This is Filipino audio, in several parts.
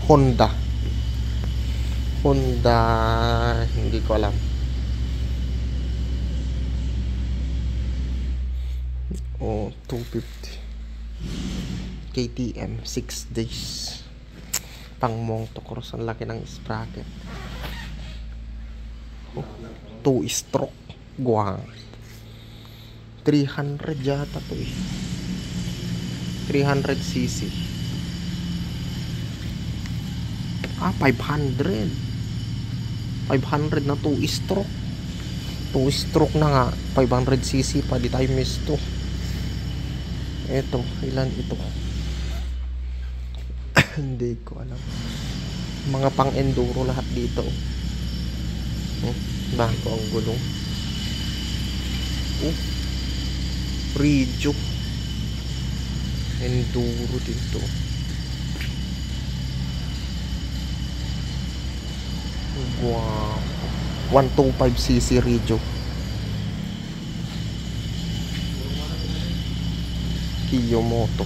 Honda. Honda, hindi ko alam. Oh, 250. KTM 6 days. Pang motocross, ang laki ng sprocket. Oh, 2 stroke. Guwang. 300 yata to eh. 300cc. 500. 500 na 2 stroke. 2 stroke na nga. 500cc pa. Di tayo miss to. Eto, ilan ito? Hindi ko alam. Mga pang enduro lahat dito. Bago ang gulong. Ridge. Enduro dito. Wow. 125cc Ridge. Kiyomoto.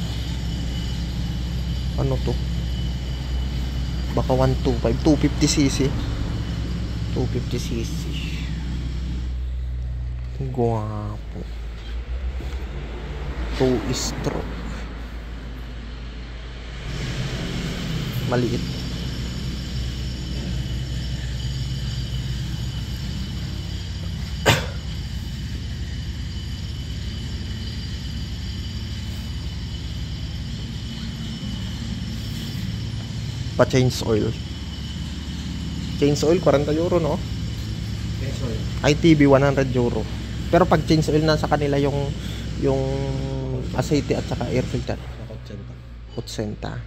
Ano to? Baka 125, 250cc. 250cc. Guwapo. 2 stroke. Maliit. Pa-change oil. Change oil, 40 euro, no? Change oil. ITB, 100 euro. Pero pag change oil na sa kanila yung aceite at saka air filter. 80.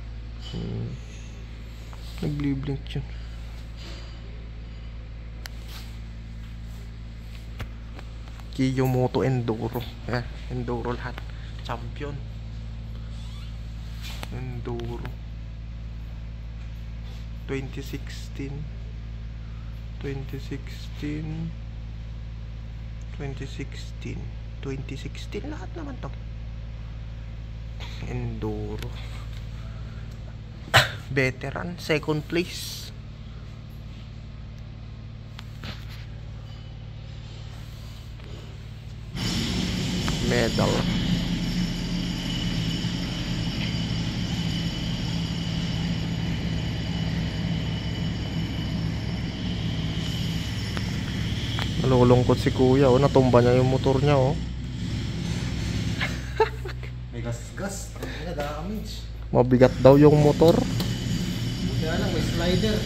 Nagbliblink yun. Kiyomoto Enduro. Enduro lahat. Champion. Enduro. 2016 lahat naman to. Enduro. Veteran, second place. Medal. Nalulungkot si kuya, natumba niya yung motor niya, May gas-gas. Ang damage. Mabigat daw yung motor. Kaya lang, may slider.